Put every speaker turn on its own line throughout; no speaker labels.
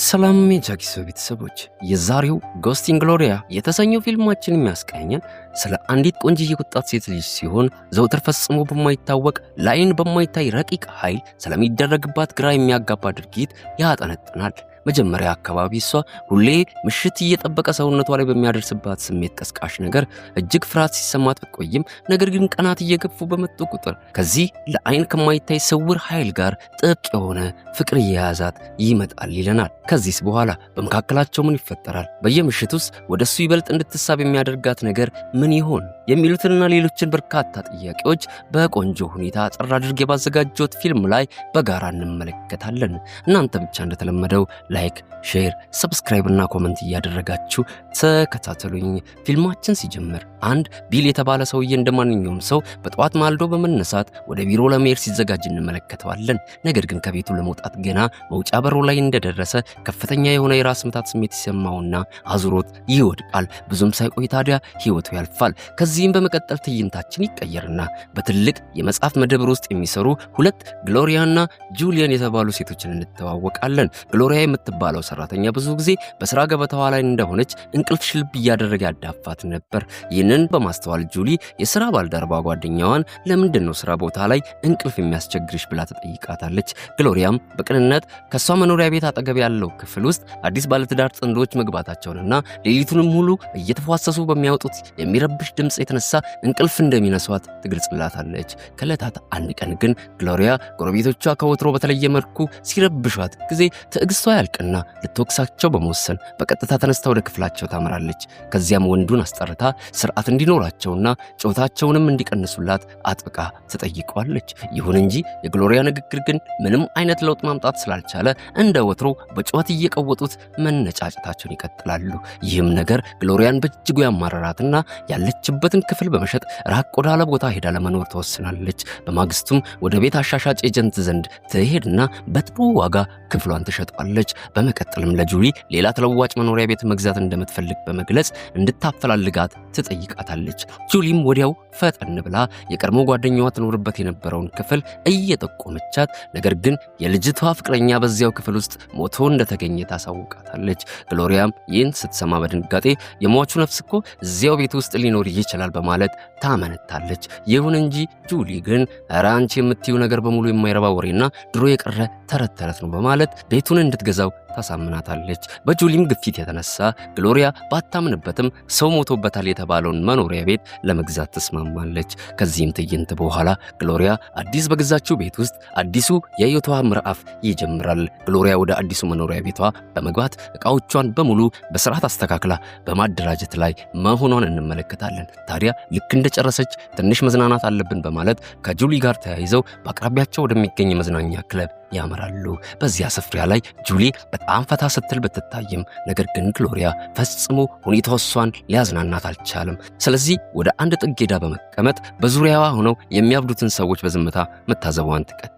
ሰላም የጃኪሶ ቤተሰቦች፣ የዛሬው ጎስቲንግ ግሎሪያ የተሰኘው ፊልማችን የሚያስቃኘን ስለ አንዲት ቆንጆ ወጣት ሴት ልጅ ሲሆን ዘውትር ፈጽሞ በማይታወቅ ላይን በማይታይ ረቂቅ ኃይል ስለሚደረግባት ግራ የሚያጋባ ድርጊት ያጠነጥናል። መጀመሪያ አካባቢ እሷ ሁሌ ምሽት እየጠበቀ ሰውነቷ ላይ በሚያደርስባት ስሜት ቀስቃሽ ነገር እጅግ ፍርሃት ሲሰማት ብትቆይም ነገር ግን ቀናት እየገፉ በመጡ ቁጥር ከዚህ ለአይን ከማይታይ ስውር ኃይል ጋር ጥብቅ የሆነ ፍቅር እየያዛት ይመጣል ይለናል። ከዚህስ በኋላ በመካከላቸው ምን ይፈጠራል? በየምሽቱስ ወደሱ ይበልጥ እንድትሳብ የሚያደርጋት ነገር ምን ይሆን? የሚሉትንና ሌሎችን በርካታ ጥያቄዎች በቆንጆ ሁኔታ አጠር አድርጌ ባዘጋጀሁት ፊልም ላይ በጋራ እንመለከታለን። እናንተ ብቻ እንደተለመደው ላይክ፣ ሼር፣ ሰብስክራይብ እና ኮሜንት እያደረጋችሁ ተከታተሉኝ። ፊልማችን ሲጀምር አንድ ቢል የተባለ ሰውዬ እንደማንኛውም ሰው በጠዋት ማልዶ በመነሳት ወደ ቢሮ ለመሄድ ሲዘጋጅ እንመለከተዋለን። ነገር ግን ከቤቱ ለመውጣት ገና መውጫ በሩ ላይ እንደደረሰ ከፍተኛ የሆነ የራስ ምታት ስሜት ሲሰማውና አዙሮት ይወድቃል። ብዙም ሳይቆይ ታዲያ ህይወቱ ያልፋል። ከዚህም በመቀጠል ትዕይንታችን ይቀየርና በትልቅ የመጽሐፍ መደብር ውስጥ የሚሰሩ ሁለት ግሎሪያና ጁሊያን የተባሉ ሴቶችን እንተዋወቃለን። ግሎሪያ የምትባለው ሰራተኛ ብዙ ጊዜ በስራ ገበታዋ ላይ እንደሆነች እንቅልፍ ሽልብ እያደረገ ያዳፋት ነበር። ይህንን በማስተዋል ጁሊ የስራ ባልደረባ ጓደኛዋን ለምንድነው ስራ ቦታ ላይ እንቅልፍ የሚያስቸግርሽ ብላ ተጠይቃታለች። ግሎሪያም በቅንነት ከሷ መኖሪያ ቤት አጠገብ ያለው ክፍል ውስጥ አዲስ ባለትዳር ጥንዶች መግባታቸውንና ሌሊቱንም ሙሉ እየተፏሰሱ በሚያወጡት የሚረብሽ ድምጽ የተነሳ እንቅልፍ እንደሚነሷት ትገልጽላታለች። ከዕለታት አንድ ቀን ግን ግሎሪያ ጎረቤቶቿ ከወትሮ በተለየ መልኩ ሲረብሿት ጊዜ ትዕግስቷ ያልቅና ልትወቅሳቸው በመወሰን በቀጥታ ተነስታ ወደ ክፍላቸው ታመራለች። ከዚያም ወንዱን አስጠርታ ስርዓት እንዲኖራቸውና ጮታቸውንም እንዲቀንሱላት አጥብቃ ትጠይቀዋለች። ይሁን እንጂ የግሎሪያ ንግግር ግን ምንም አይነት ለውጥ ማምጣት ስላልቻለ እንደ ወትሮ በጩኸት እየቀወጡት መነጫጨታቸውን ይቀጥላሉ። ይህም ነገር ግሎሪያን በእጅጉ ያማረራትና ያለችበትን ክፍል በመሸጥ ራቅ ወዳለ ቦታ ሄዳ ለመኖር ተወስናለች። በማግስቱም ወደ ቤት አሻሻጭ ኤጀንት ዘንድ ትሄድና በጥሩ ዋጋ ክፍሏን ትሸጣለች። በመቀጠልም ለጁሊ ሌላ ተለዋጭ መኖሪያ ቤት መግዛት እንደምትፈልግ በመግለጽ እንድታፈላልጋት ትጠይቃታለች። ጁሊም ወዲያው ፈጠን ብላ የቀድሞ ጓደኛዋ ትኖርበት የነበረውን ክፍል እየጠቆመቻት ነገር ግን የልጅቷ ፍቅረኛ በዚያው ክፍል ውስጥ ሞቶ እንደተገኘ ታሳውቃታለች። ግሎሪያም ይህን ስትሰማ በድንጋጤ የሟቹ ነፍስ እኮ እዚያው ቤት ውስጥ ሊኖር ይችላል በማለት ታመነታለች። ይሁን እንጂ ጁሊ ግን ኧረ አንቺ የምትይው ነገር በሙሉ የማይረባ ወሬና ድሮ የቀረ ተረት ተረት ነው በማለት ቤቱን እንድትገዛው ታሳምናታለች። በጁሊም ግፊት የተነሳ ግሎሪያ ባታምንበትም ሰው ሞቶበታል የተባለውን መኖሪያ ቤት ለመግዛት ተስማማለች። ከዚህም ትዕይንት በኋላ ግሎሪያ አዲስ በገዛችው ቤት ውስጥ አዲሱ የህይወቷ ምዕራፍ ይጀምራል። ግሎሪያ ወደ አዲሱ መኖሪያ ቤቷ በመግባት ዕቃዎቿን በሙሉ በስርዓት አስተካክላ በማደራጀት ላይ መሆኗን እንመለከታለን። ታዲያ ልክ እንደጨረሰች ትንሽ መዝናናት አለብን በማለት ከጁሊ ጋር ተያይዘው በአቅራቢያቸው ወደሚገኝ መዝናኛ ክለብ ያመራሉ። በዚያ ስፍራ ላይ ጁሊ በጣም ፈታ ስትል ብትታይም ነገር ግን ግሎሪያ ፈጽሞ ሁኔታው እሷን ሊያዝናናት አልቻለም። ስለዚህ ወደ አንድ ጥግ ሄዳ በመቀመጥ በዙሪያዋ ሆነው የሚያብዱትን ሰዎች በዝምታ መታዘቧን ትቀጥላለች።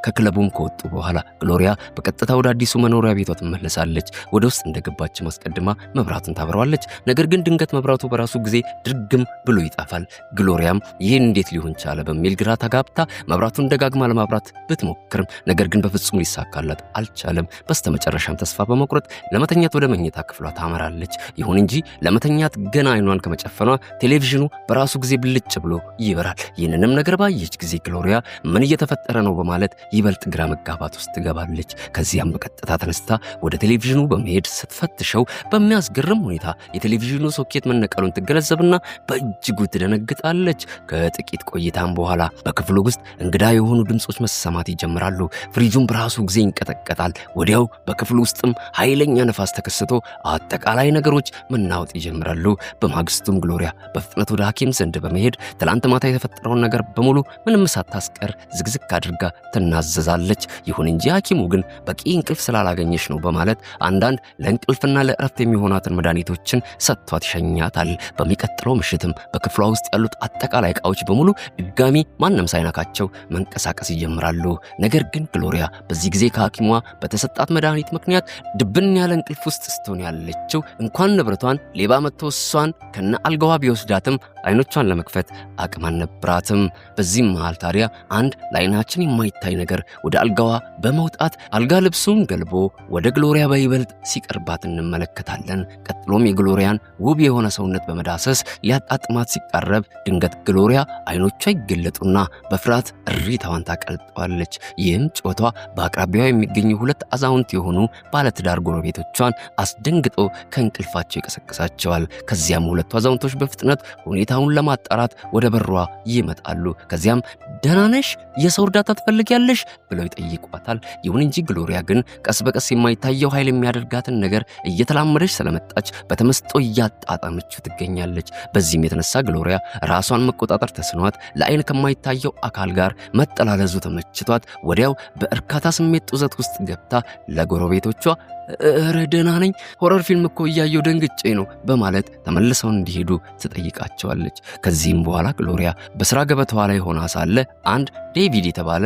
ከክለቡም ከወጡ በኋላ ግሎሪያ በቀጥታ ወደ አዲሱ መኖሪያ ቤቷ ትመለሳለች። ወደ ውስጥ እንደገባች ማስቀድማ መብራቱን ታበራዋለች። ነገር ግን ድንገት መብራቱ በራሱ ጊዜ ድርግም ብሎ ይጠፋል። ግሎሪያም ይህን እንዴት ሊሆን ቻለ በሚል ግራ ተጋብታ መብራቱን ደጋግማ ለማብራት ብትሞክርም ነገር ግን በፍጹም ሊሳካላት አልቻለም። በስተመጨረሻም ተስፋ በመቁረጥ ለመተኛት ወደ መኝታ ክፍሏ ታመራለች። ይሁን እንጂ ለመተኛት ገና አይኗን ከመጨፈኗ ቴሌቪዥኑ በራሱ ጊዜ ብልጭ ብሎ ይበራል። ይህንንም ነገር ባየች ጊዜ ግሎሪያ ምን እየተፈጠረ ነው በማለት ይበልጥ ግራ መጋባት ውስጥ ትገባለች። ከዚያም በቀጥታ ተነስታ ወደ ቴሌቪዥኑ በመሄድ ስትፈትሸው በሚያስገርም ሁኔታ የቴሌቪዥኑ ሶኬት መነቀሉን ትገነዘብና በእጅጉ ትደነግጣለች። ከጥቂት ቆይታም በኋላ በክፍሉ ውስጥ እንግዳ የሆኑ ድምጾች መሰማት ይጀምራሉ። ፍሪጁም በራሱ ጊዜ ይንቀጠቀጣል። ወዲያው በክፍሉ ውስጥም ኃይለኛ ነፋስ ተከስቶ አጠቃላይ ነገሮች መናወጥ ይጀምራሉ። በማግስቱም ግሎሪያ በፍጥነት ወደ ሐኪም ዘንድ በመሄድ ትላንት ማታ የተፈጠረውን ነገር በሙሉ ምንም ሳታስቀር ዝግዝግ አድርጋ ትናዘዛለች። ይሁን እንጂ ሐኪሙ ግን በቂ እንቅልፍ ስላላገኘሽ ነው በማለት አንዳንድ ለእንቅልፍና ለእረፍት የሚሆናትን መድኃኒቶችን ሰጥቷት ይሸኛታል። በሚቀጥለው ምሽትም በክፍሏ ውስጥ ያሉት አጠቃላይ ዕቃዎች በሙሉ ድጋሚ ማንም ሳይነካቸው መንቀሳቀስ ይጀምራሉ። ነገር ግን ግሎሪያ በዚህ ጊዜ ከሐኪሟ በተሰጣት መድኃኒት ምክንያት ድብን ያለ እንቅልፍ ውስጥ ስትሆን ያለችው እንኳን ንብረቷን ሌባ መጥቶ እሷን ከነ አልጋዋ ቢወስዳትም አይኖቿን ለመክፈት አቅም አልነበራትም። በዚህም መሃል ታዲያ አንድ ለአይናችን የማይታይ ነገር ወደ አልጋዋ በመውጣት አልጋ ልብሱን ገልቦ ወደ ግሎሪያ በይበልጥ ሲቀርባት እንመለከታለን። ቀጥሎም የግሎሪያን ውብ የሆነ ሰውነት በመዳሰስ ሊያጣጥማት ሲቃረብ ድንገት ግሎሪያ አይኖቿ ይገለጡና በፍርሃት እሪታዋን ታቀልጠዋለች። ይህም ጮቷ በአቅራቢያው የሚገኙ ሁለት አዛውንት የሆኑ ባለትዳር ጎረቤቶቿን አስደንግጦ ከእንቅልፋቸው ይቀሰቅሳቸዋል። ከዚያም ሁለቱ አዛውንቶች በፍጥነት ሁኔታውን ለማጣራት ወደ በሯ ይመጣሉ። ከዚያም ደህና ነሽ? የሰው እርዳታ ትፈልጊያለሽ? ብለው ይጠይቋታል። ይሁን እንጂ ግሎሪያ ግን ቀስ በቀስ የማይታየው ኃይል የሚያደርጋትን ነገር እየተላመደች ስለመጣች በተመስጦ እያጣጣመችው ትገኛለች። በዚህም የተነሳ ግሎሪያ ራሷን መቆጣጠር ተስኗት ለአይን ከማይታየው አካል ጋር መጠላለዙ ተመችቷት ወዲያው በእርካታ ስሜት ጡዘት ውስጥ ገብታ ለጎረቤቶቿ እረ ደህና ነኝ፣ ሆረር ፊልም እኮ እያየሁ ደንግጬ ነው በማለት ተመልሰው እንዲሄዱ ትጠይቃቸዋለች። ከዚህም በኋላ ግሎሪያ በስራ ገበታዋ ላይ ሆና ሳለ አንድ ዴቪድ የተባለ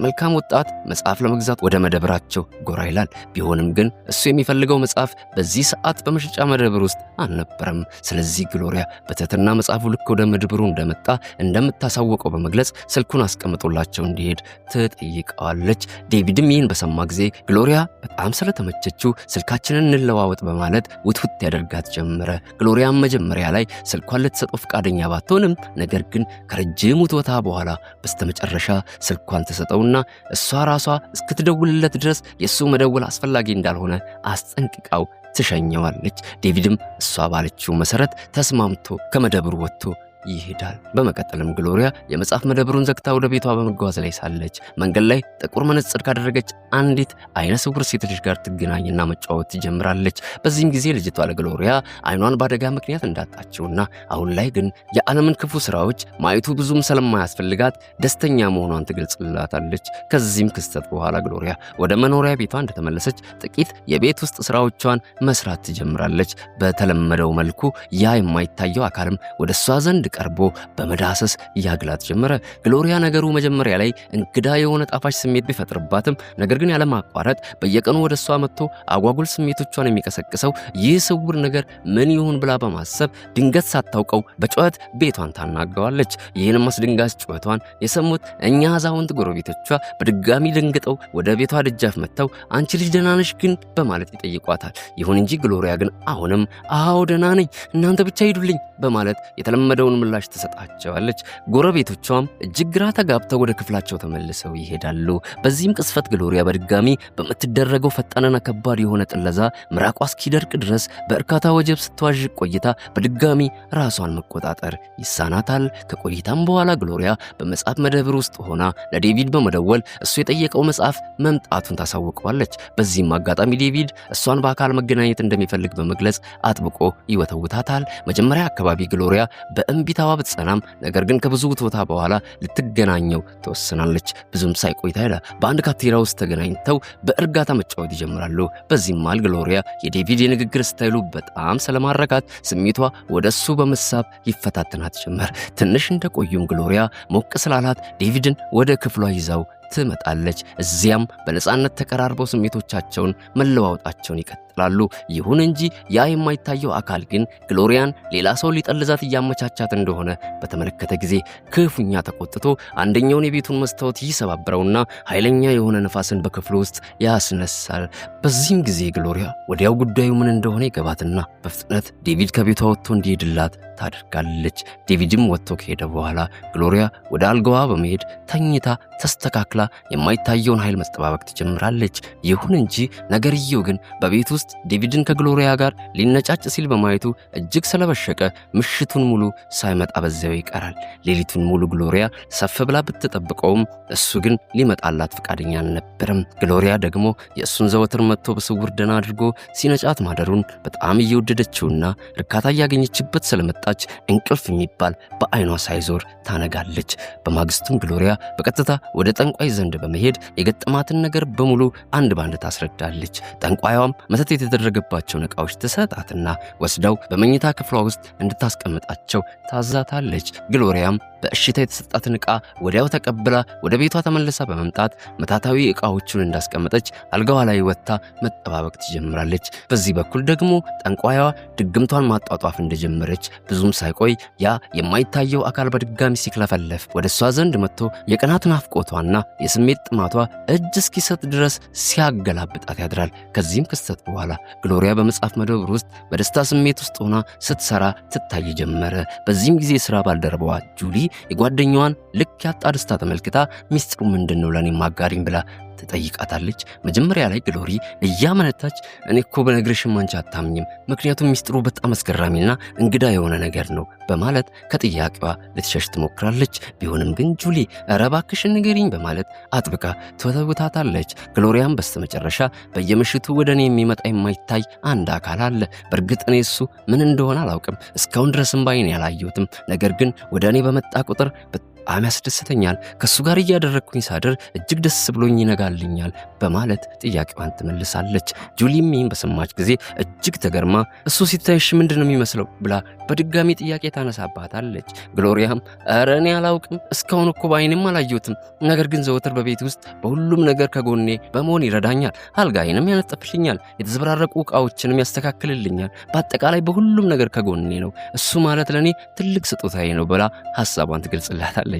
መልካም ወጣት መጽሐፍ ለመግዛት ወደ መደብራቸው ጎራ ይላል። ቢሆንም ግን እሱ የሚፈልገው መጽሐፍ በዚህ ሰዓት በመሸጫ መደብር ውስጥ አልነበረም። ስለዚህ ግሎሪያ በትህትና መጽሐፉ ልክ ወደ መደብሩ እንደመጣ እንደምታሳወቀው በመግለጽ ስልኩን አስቀምጦላቸው እንዲሄድ ትጠይቀዋለች። ዴቪድም ይህን በሰማ ጊዜ ግሎሪያ በጣም ስለተመቸችው ስልካችንን እንለዋወጥ በማለት ውትውት ያደርጋት ጀመረ። ግሎሪያም መጀመሪያ ላይ ስልኳን ልትሰጠው ፈቃደኛ ባትሆንም ነገር ግን ከረጅም ውትወታ በኋላ በስተመጨረሻ ስልኳን ተሰጠውና እሷ ራሷ እስክትደውልለት ድረስ የሱ መደወል አስፈላጊ እንዳልሆነ አስጠንቅቃው ትሸኘዋለች። ዴቪድም እሷ ባለችው መሰረት ተስማምቶ ከመደብሩ ወጥቶ ይሄዳል። በመቀጠልም ግሎሪያ የመጽሐፍ መደብሩን ዘግታ ወደ ቤቷ በመጓዝ ላይ ሳለች መንገድ ላይ ጥቁር መነጽር ካደረገች አንዲት አይነ ስውር ሴት ልጅ ጋር ትገናኝና መጫወት ትጀምራለች። በዚህም ጊዜ ልጅቷ ለግሎሪያ አይኗን በአደጋ ምክንያት እንዳጣችውና አሁን ላይ ግን የዓለምን ክፉ ስራዎች ማየቱ ብዙም ስለማያስፈልጋት ደስተኛ መሆኗን ትገልጽላታለች። ከዚህም ክስተት በኋላ ግሎሪያ ወደ መኖሪያ ቤቷ እንደተመለሰች ጥቂት የቤት ውስጥ ስራዎቿን መስራት ትጀምራለች። በተለመደው መልኩ ያ የማይታየው አካልም ወደ እሷ ዘንድ ቀርቦ በመዳሰስ ያግላት ጀመረ። ግሎሪያ ነገሩ መጀመሪያ ላይ እንግዳ የሆነ ጣፋጭ ስሜት ቢፈጥርባትም ነገር ግን ያለማቋረጥ በየቀኑ ወደ እሷ መጥቶ አጓጉል ስሜቶቿን የሚቀሰቅሰው ይህ ስውር ነገር ምን ይሆን ብላ በማሰብ ድንገት ሳታውቀው በጩኸት ቤቷን ታናገዋለች። ይህንም አስደንጋጭ ጩኸቷን የሰሙት እኛ አዛውንት ጎረቤቶቿ በድጋሚ ደንግጠው ወደ ቤቷ ደጃፍ መጥተው አንቺ ልጅ ደህና ነሽ ግን በማለት ይጠይቋታል። ይሁን እንጂ ግሎሪያ ግን አሁንም አዎ ደህና ነኝ፣ እናንተ ብቻ ሂዱልኝ በማለት የተለመደውን ምላሽ ትሰጣቸዋለች። ጎረቤቶቿም እጅግ ግራ ተጋብተው ወደ ክፍላቸው ተመልሰው ይሄዳሉ። በዚህም ቅስፈት ግሎሪያ በድጋሚ በምትደረገው ፈጣንና ከባድ የሆነ ጥለዛ ምራቋ እስኪደርቅ ድረስ በእርካታ ወጀብ ስትዋዥቅ ቆይታ በድጋሚ ራሷን መቆጣጠር ይሳናታል። ከቆይታም በኋላ ግሎሪያ በመጽሐፍ መደብር ውስጥ ሆና ለዴቪድ በመደወል እሱ የጠየቀው መጽሐፍ መምጣቱን ታሳውቀዋለች። በዚህም አጋጣሚ ዴቪድ እሷን በአካል መገናኘት እንደሚፈልግ በመግለጽ አጥብቆ ይወተውታታል። መጀመሪያ አካባቢ ግሎሪያ በእንቢታዋ ብትጸናም ነገር ግን ከብዙ ውትወታ በኋላ ልትገናኘው ተወስናለች። ብዙም ሳይቆይ ታዲያ በአንድ ካቴራ ውስጥ ተገናኝተው በእርጋታ መጫወት ይጀምራሉ። በዚህም መሃል ግሎሪያ የዴቪድ የንግግር ስታይሉ በጣም ስለማረካት ስሜቷ ወደሱ በመሳብ ይፈታተናት ጀመር። ትንሽ እንደቆዩም ግሎሪያ ሞቅ ስላላት ዴቪድን ወደ ክፍሏ ይዛው ትመጣለች። እዚያም በነፃነት ተቀራርበው ስሜቶቻቸውን መለዋወጣቸውን ይቀጥላሉ። ይሁን እንጂ ያ የማይታየው አካል ግን ግሎሪያን ሌላ ሰው ሊጠልዛት እያመቻቻት እንደሆነ በተመለከተ ጊዜ ክፉኛ ተቆጥቶ አንደኛውን የቤቱን መስታወት ይሰባብረውና ኃይለኛ የሆነ ነፋስን በክፍሉ ውስጥ ያስነሳል። በዚህም ጊዜ ግሎሪያ ወዲያው ጉዳዩ ምን እንደሆነ ይገባትና በፍጥነት ዴቪድ ከቤቷ ወጥቶ እንዲሄድላት ታደርጋለች። ዴቪድም ወጥቶ ከሄደ በኋላ ግሎሪያ ወደ አልጋዋ በመሄድ ተኝታ ተስተካክላ የማይታየውን ኃይል መጠባበቅ ትጀምራለች። ይሁን እንጂ ነገርየው ግን በቤት ውስጥ ዴቪድን ከግሎሪያ ጋር ሊነጫጭ ሲል በማየቱ እጅግ ስለበሸቀ ምሽቱን ሙሉ ሳይመጣ በዚያው ይቀራል። ሌሊቱን ሙሉ ግሎሪያ ሰፍ ብላ ብትጠብቀውም እሱ ግን ሊመጣላት ፈቃደኛ አልነበረም። ግሎሪያ ደግሞ የእሱን ዘወትር መጥቶ በስውር ደና አድርጎ ሲነጫት ማደሩን በጣም እየወደደችውና እርካታ እያገኘችበት ስለመጣች እንቅልፍ የሚባል በአይኗ ሳይዞር ታነጋለች። በማግስቱም ግሎሪያ በቀጥታ ወደ ጠንቋይ ዘንድ በመሄድ የገጠማትን ነገር በሙሉ አንድ ባንድ ታስረዳለች። ጠንቋይዋም መተት የተደረገባቸውን ዕቃዎች ትሰጣትና ወስዳው በመኝታ ክፍሏ ውስጥ እንድታስቀምጣቸው ታዛታለች። ግሎሪያም በእሽታ የተሰጣትን ዕቃ ወዲያው ተቀብላ ወደ ቤቷ ተመልሳ በመምጣት መታታዊ ዕቃዎቹን እንዳስቀመጠች አልጋዋ ላይ ወጥታ መጠባበቅ ትጀምራለች። በዚህ በኩል ደግሞ ጠንቋይዋ ድግምቷን ማጧጧፍ እንደጀመረች ብዙም ሳይቆይ ያ የማይታየው አካል በድጋሚ ሲክለፈለፍ ወደ እሷ ዘንድ መጥቶ የቀናት ናፍቆቷና የስሜት ጥማቷ እጅ እስኪሰጥ ድረስ ሲያገላብጣት ያድራል። ከዚህም ክስተት በኋላ ግሎሪያ በመጽሐፍ መደብር ውስጥ በደስታ ስሜት ውስጥ ሆና ስትሰራ ትታይ ጀመረ። በዚህም ጊዜ ስራ ባልደረባዋ ጁሊ የጓደኛዋን ልክ ያጣ ደስታ ተመልክታ ሚስጥሩ ምንድነው ለኔ ማጋሪኝ ብላ ትጠይቃታለች። መጀመሪያ ላይ ግሎሪ እያመነታች እኔ እኮ በነግርሽም አንቺ አታምኝም፣ ምክንያቱም ሚስጥሩ በጣም አስገራሚና እንግዳ የሆነ ነገር ነው በማለት ከጥያቄዋ ልትሸሽ ትሞክራለች። ቢሆንም ግን ጁሊ ኧረ እባክሽን ንገሪኝ በማለት አጥብቃ ትወተውታታለች። ግሎሪያም በስተመጨረሻ በየምሽቱ ወደ እኔ የሚመጣ የማይታይ አንድ አካል አለ። በእርግጥ እኔ እሱ ምን እንደሆነ አላውቅም፣ እስካሁን ድረስም ባይኔ ያላየሁትም። ነገር ግን ወደ እኔ በመጣ ቁጥር በጣም ያስደስተኛል። ከሱ ጋር እያደረግኩኝ ሳድር እጅግ ደስ ብሎኝ ይነጋልኛል በማለት ጥያቄዋን ትመልሳለች። ጁሊም ይህን በሰማች ጊዜ እጅግ ተገርማ እሱ ሲታይሽ ምንድነው የሚመስለው ብላ በድጋሚ ጥያቄ ታነሳባታለች። ግሎሪያም ኧረ እኔ አላውቅም፣ እስካሁን እኮ በአይንም አላየሁትም። ነገር ግን ዘወትር በቤት ውስጥ በሁሉም ነገር ከጎኔ በመሆን ይረዳኛል። አልጋዬንም ያነጥፍልኛል፣ የተዘበራረቁ ዕቃዎችንም ያስተካክልልኛል። በአጠቃላይ በሁሉም ነገር ከጎኔ ነው። እሱ ማለት ለእኔ ትልቅ ስጦታዬ ነው ብላ ሐሳቧን ትገልጽላታለች።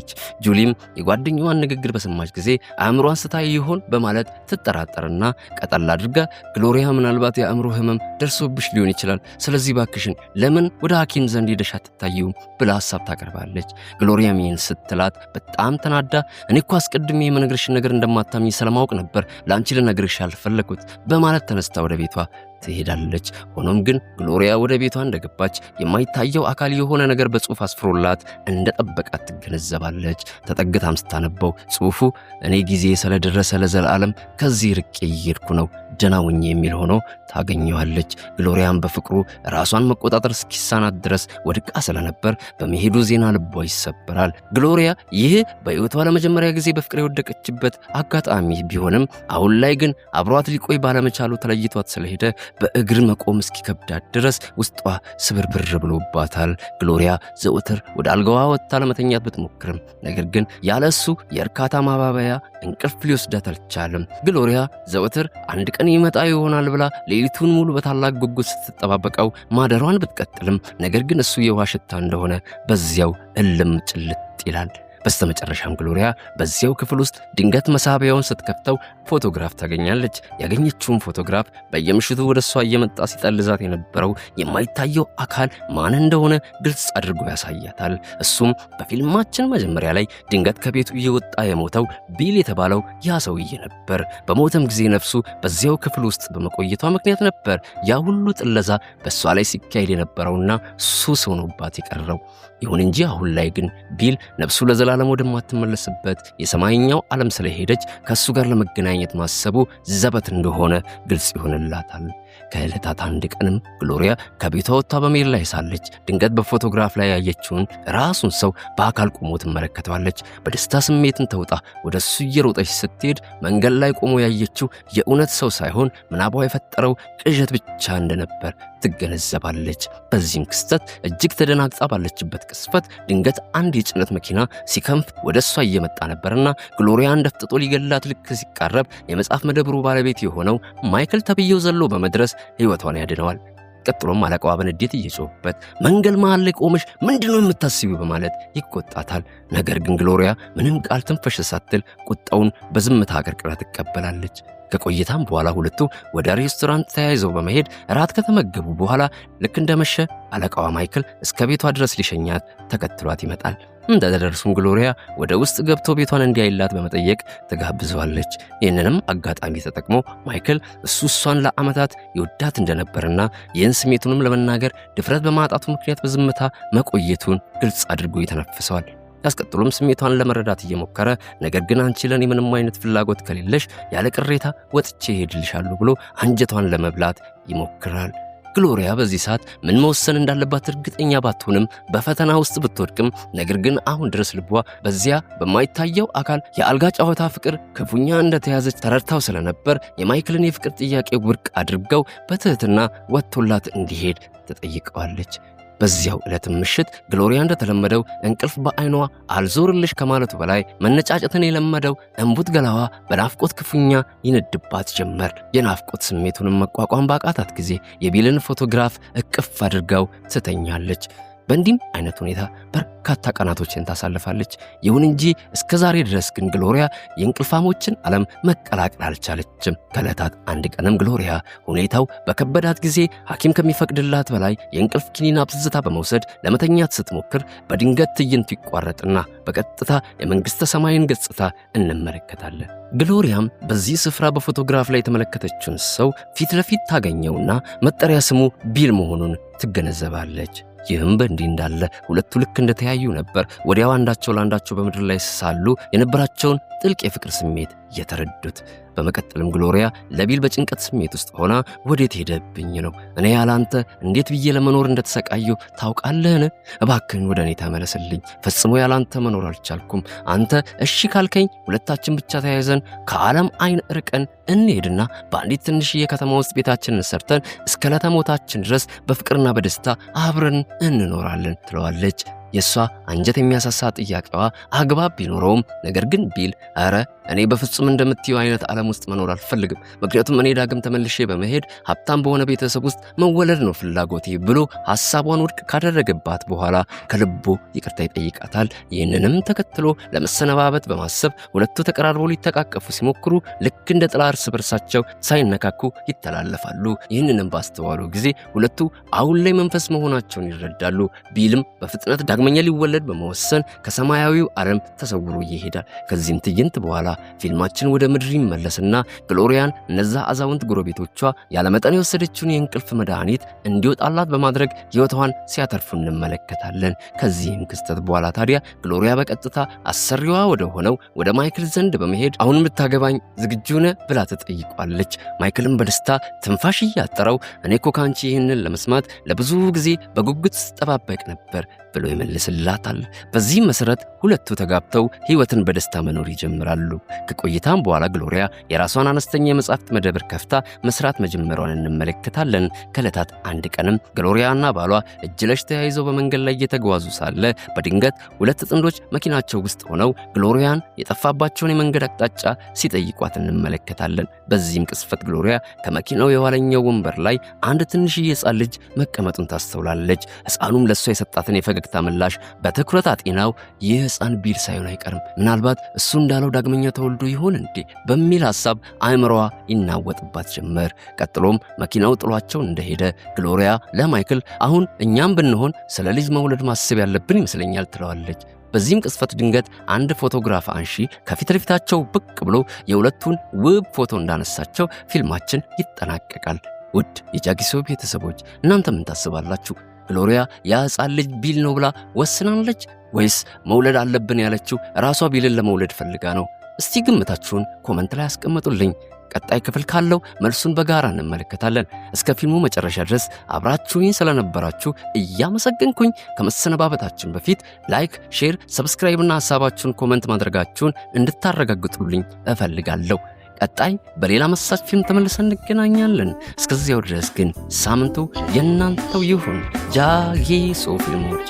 ጁሊም የጓደኛዋን ንግግር በሰማች ጊዜ አእምሮዋን ስታ ይሆን በማለት ትጠራጠርና ቀጠል አድርጋ ግሎሪያ ምናልባት የአእምሮ ህመም ደርሶብሽ ሊሆን ይችላል፣ ስለዚህ ባክሽን ለምን ወደ ሐኪም ዘንድ ሄደሽ አትታይውም ብላ ሐሳብ ታቀርባለች። ግሎሪያም ይህን ስትላት በጣም ተናዳ እኔ እኮ አስቀድሜ የምነግርሽን ነገር እንደማታምኝ ስለማወቅ ነበር ለአንቺ ልነግርሽ ያልፈለኩት በማለት ተነስታ ወደ ቤቷ ትሄዳለች። ሆኖም ግን ግሎሪያ ወደ ቤቷ እንደገባች የማይታየው አካል የሆነ ነገር በጽሑፍ አስፍሮላት እንደጠበቃት ትገነዘባለች። ተጠግታም ስታነበው ጽሑፉ እኔ ጊዜ ስለደረሰ ለዘላለም ከዚህ ርቄ እየሄድኩ ነው ደህና ሁኚ የሚል ሆኖ ታገኘዋለች። ግሎሪያም በፍቅሩ ራሷን መቆጣጠር እስኪሳናት ድረስ ወድቃ ስለነበር በመሄዱ ዜና ልቧ ይሰበራል። ግሎሪያ ይህ በሕይወቷ ለመጀመሪያ ጊዜ በፍቅር የወደቀችበት አጋጣሚ ቢሆንም አሁን ላይ ግን አብሯት ሊቆይ ባለመቻሉ ተለይቷት ስለሄደ በእግር መቆም እስኪከብዳት ድረስ ውስጧ ስብርብር ብሎባታል። ግሎሪያ ዘወትር ወደ አልጋዋ ወጥታ ለመተኛት ብትሞክርም ነገር ግን ያለሱ የእርካታ ማባበያ እንቅልፍ ሊወስዳት አልቻለም። ግሎሪያ ዘወትር አንድ ቀን ይመጣ ይሆናል ብላ ሌሊቱን ሙሉ በታላቅ ጉጉት ስትጠባበቀው ማደሯን ብትቀጥልም ነገር ግን እሱ የውሃ ሽታ እንደሆነ በዚያው እልም ጭልጥ ይላል። በስተመጨረሻም ግሎሪያ በዚያው ክፍል ውስጥ ድንገት መሳቢያውን ስትከፍተው ፎቶግራፍ ታገኛለች። ያገኘችውን ፎቶግራፍ በየምሽቱ ወደ እሷ እየመጣ ሲጠልዛት የነበረው የማይታየው አካል ማን እንደሆነ ግልጽ አድርጎ ያሳያታል። እሱም በፊልማችን መጀመሪያ ላይ ድንገት ከቤቱ እየወጣ የሞተው ቢል የተባለው ያ ሰውዬ ነበር። በሞተም ጊዜ ነፍሱ በዚያው ክፍል ውስጥ በመቆየቷ ምክንያት ነበር ያ ሁሉ ጥለዛ በእሷ ላይ ሲካሄድ የነበረውና ሱስ ሆኖባት የቀረው። ይሁን እንጂ አሁን ላይ ግን ቢል ነፍሱ ለዘላለም ወደማትመለስበት የሰማይኛው ዓለም ስለሄደች ከሱ ጋር ለመገናኘት ማሰቡ ዘበት እንደሆነ ግልጽ ይሆንላታል። ከዕለታት አንድ ቀንም ግሎሪያ ከቤቷ ወጥታ በመሄድ ላይ ሳለች ድንገት በፎቶግራፍ ላይ ያየችውን ራሱን ሰው በአካል ቆሞ ትመለከተዋለች። በደስታ ስሜትን ተውጣ ወደ እሱ እየሮጠች ስትሄድ መንገድ ላይ ቆሞ ያየችው የእውነት ሰው ሳይሆን ምናቧ የፈጠረው ቅዠት ብቻ እንደነበር ትገነዘባለች። በዚህም ክስተት እጅግ ተደናግጣ ባለችበት ቅስፈት ድንገት አንድ የጭነት መኪና ሲከንፍ ወደ እሷ እየመጣ ነበርና ግሎሪያን ደፍጥጦ ሊገላት ልክ ሲቃረብ የመጽሐፍ መደብሩ ባለቤት የሆነው ማይክል ተብዬው ዘሎ በመድረስ ሕይወቷን ያድነዋል። ቀጥሎም አለቃዋ በንዴት እየጮህበት መንገድ መሃል ላይ ቆመሽ ምንድነው የምታስቢው በማለት ይቆጣታል። ነገር ግን ግሎሪያ ምንም ቃል ትንፈሽ ሳትል ቁጣውን በዝምታ አቀርቅራ ትቀበላለች። ከቆይታም በኋላ ሁለቱ ወደ ሬስቶራንት ተያይዘው በመሄድ እራት ከተመገቡ በኋላ ልክ እንደመሸ አለቃዋ ማይክል እስከ ቤቷ ድረስ ሊሸኛት ተከትሏት ይመጣል። እንደደረሱም ግሎሪያ ወደ ውስጥ ገብቶ ቤቷን እንዲያይላት በመጠየቅ ትጋብዘዋለች። ይህንንም አጋጣሚ ተጠቅሞ ማይክል እሷን ለዓመታት ይወዳት እንደነበርና ይህን ስሜቱንም ለመናገር ድፍረት በማጣቱ ምክንያት በዝምታ መቆየቱን ግልጽ አድርጎ ይተነፍሰዋል። ያስቀጥሎም ስሜቷን ለመረዳት እየሞከረ ነገር ግን አንቺ ለኔ ምንም አይነት ፍላጎት ከሌለሽ ያለ ቅሬታ ወጥቼ ሄድልሻለሁ ብሎ አንጀቷን ለመብላት ይሞክራል። ግሎሪያ በዚህ ሰዓት ምን መወሰን እንዳለባት እርግጠኛ ባትሆንም በፈተና ውስጥ ብትወድቅም ነገር ግን አሁን ድረስ ልቧ በዚያ በማይታየው አካል የአልጋ ጨዋታ ፍቅር ክፉኛ እንደተያዘች ተረድታው ስለነበር የማይክልን የፍቅር ጥያቄ ውድቅ አድርገው በትህትና ወጥቶላት እንዲሄድ ትጠይቀዋለች። በዚያው ዕለት ምሽት ግሎሪያ እንደተለመደው እንቅልፍ በዓይኗ አልዞርልሽ ከማለቱ በላይ መነጫጨትን የለመደው እንቡጥ ገላዋ በናፍቆት ክፉኛ ይነድባት ጀመር። የናፍቆት ስሜቱንም መቋቋም ባቃታት ጊዜ የቢልን ፎቶግራፍ እቅፍ አድርጋው ትተኛለች። በእንዲህም አይነት ሁኔታ በርካታ ቀናቶችን ታሳልፋለች። ይሁን እንጂ እስከ ዛሬ ድረስ ግን ግሎሪያ የእንቅልፋሞችን ዓለም መቀላቀል አልቻለችም። ከዕለታት አንድ ቀንም ግሎሪያ ሁኔታው በከበዳት ጊዜ ሐኪም ከሚፈቅድላት በላይ የእንቅልፍ ኪኒን አብዝታ በመውሰድ ለመተኛት ስትሞክር በድንገት ትዕይንቱ ይቋረጥና በቀጥታ የመንግሥተ ሰማይን ገጽታ እንመለከታለን። ግሎሪያም በዚህ ስፍራ በፎቶግራፍ ላይ የተመለከተችውን ሰው ፊት ለፊት ታገኘውና መጠሪያ ስሙ ቢል መሆኑን ትገነዘባለች። ይህም በእንዲህ እንዳለ ሁለቱ ልክ እንደተያዩ ነበር ወዲያው አንዳቸው ለአንዳቸው በምድር ላይ ሳሉ የነበራቸውን ጥልቅ የፍቅር ስሜት የተረዱት። በመቀጠልም ግሎሪያ ለቢል በጭንቀት ስሜት ውስጥ ሆና ወዴት ሄደብኝ ነው? እኔ ያላንተ እንዴት ብዬ ለመኖር እንደተሰቃየው ታውቃለህን? እባክህን ወደ እኔ ተመለስልኝ። ፈጽሞ ያላንተ መኖር አልቻልኩም። አንተ እሺ ካልከኝ ሁለታችን ብቻ ተያይዘን ከዓለም አይን ርቀን እንሄድና በአንዲት ትንሽዬ ከተማ ውስጥ ቤታችንን ሰርተን እስከ ዕለተ ሞታችን ድረስ በፍቅርና በደስታ አብረን እንኖራለን ትለዋለች። የሷ አንጀት የሚያሳሳ ጥያቄዋ አግባብ ቢኖረውም ነገር ግን ቢል አረ እኔ በፍጹም እንደምትየው አይነት ዓለም ውስጥ መኖር አልፈልግም፣ ምክንያቱም እኔ ዳግም ተመልሼ በመሄድ ሀብታም በሆነ ቤተሰብ ውስጥ መወለድ ነው ፍላጎቴ ብሎ ሐሳቧን ውድቅ ካደረገባት በኋላ ከልቡ ይቅርታ ይጠይቃታል። ይህንንም ተከትሎ ለመሰነባበት በማሰብ ሁለቱ ተቀራርበው ሊተቃቀፉ ሲሞክሩ ልክ እንደ ጥላ እርስ በርሳቸው ሳይነካኩ ይተላለፋሉ። ይህንንም ባስተዋሉ ጊዜ ሁለቱ አሁን ላይ መንፈስ መሆናቸውን ይረዳሉ። ቢልም በፍጥነት ዳግመኛ ሊወለድ በመወሰን ከሰማያዊው ዓለም ተሰውሮ ይሄዳል። ከዚህም ትዕይንት በኋላ ፊልማችን ወደ ምድር ይመለስና ግሎሪያን እነዛ አዛውንት ጎረቤቶቿ ያለመጠን የወሰደችውን የእንቅልፍ መድኃኒት እንዲወጣላት በማድረግ ሕይወቷን ሲያተርፉ እንመለከታለን። ከዚህም ክስተት በኋላ ታዲያ ግሎሪያ በቀጥታ አሰሪዋ ወደ ሆነው ወደ ማይክል ዘንድ በመሄድ አሁን ብታገባኝ ዝግጁ ነህ ብላ ትጠይቋለች። ማይክልም በደስታ ትንፋሽ እያጠረው እኔ እኮ ካንቺ ይህንን ለመስማት ለብዙ ጊዜ በጉጉት ስጠባበቅ ነበር ብሎ ይመልስላታል። በዚህም መሰረት ሁለቱ ተጋብተው ሕይወትን በደስታ መኖር ይጀምራሉ። ከቆይታም በኋላ ግሎሪያ የራሷን አነስተኛ የመጻሕፍት መደብር ከፍታ መስራት መጀመሯን እንመለከታለን። ከዕለታት አንድ ቀንም ግሎሪያና ባሏ እጅ ለእጅ ተያይዘው በመንገድ ላይ እየተጓዙ ሳለ በድንገት ሁለት ጥንዶች መኪናቸው ውስጥ ሆነው ግሎሪያን የጠፋባቸውን የመንገድ አቅጣጫ ሲጠይቋት እንመለከታለን። በዚህም ቅስፈት ግሎሪያ ከመኪናው የኋለኛው ወንበር ላይ አንድ ትንሽዬ ሕፃን ልጅ መቀመጡን ታስተውላለች። ሕፃኑም ለእሷ የሰጣትን የፈገግታ ምላሽ በትኩረት አጤናው ይህ ሕፃን ቢል ሳይሆን አይቀርም፣ ምናልባት እሱ እንዳለው ዳግመኛ ተወልዶ ይሆን እንዴ በሚል ሐሳብ አእምሮዋ ይናወጥባት ጀመር። ቀጥሎም መኪናው ጥሏቸው እንደሄደ ግሎሪያ ለማይክል አሁን እኛም ብንሆን ስለ ልጅ መውለድ ማሰብ ያለብን ይመስለኛል ትለዋለች። በዚህም ቅስፈት ድንገት አንድ ፎቶግራፍ አንሺ ከፊት ለፊታቸው ብቅ ብሎ የሁለቱን ውብ ፎቶ እንዳነሳቸው ፊልማችን ይጠናቀቃል። ውድ የጃጊሶ ቤተሰቦች እናንተ ምን ታስባላችሁ? ግሎሪያ ያ ሕፃን ልጅ ቢል ነው ብላ ወስናለች ወይስ መውለድ አለብን ያለችው ራሷ ቢልን ለመውለድ ፈልጋ ነው? እስቲ ግምታችሁን ኮመንት ላይ አስቀምጡልኝ። ቀጣይ ክፍል ካለው መልሱን በጋራ እንመለከታለን። እስከ ፊልሙ መጨረሻ ድረስ አብራችሁኝ ስለነበራችሁ እያመሰገንኩኝ ከመሰነባበታችን በፊት ላይክ፣ ሼር፣ ሰብስክራይብ እና ሐሳባችሁን ኮመንት ማድረጋችሁን እንድታረጋግጡልኝ እፈልጋለሁ። ቀጣይ በሌላ መሳጭ ፊልም ተመልሰን እንገናኛለን። እስከዚያው ድረስ ግን ሳምንቱ የእናንተው ይሁን። ጃጊሶ ፊልሞች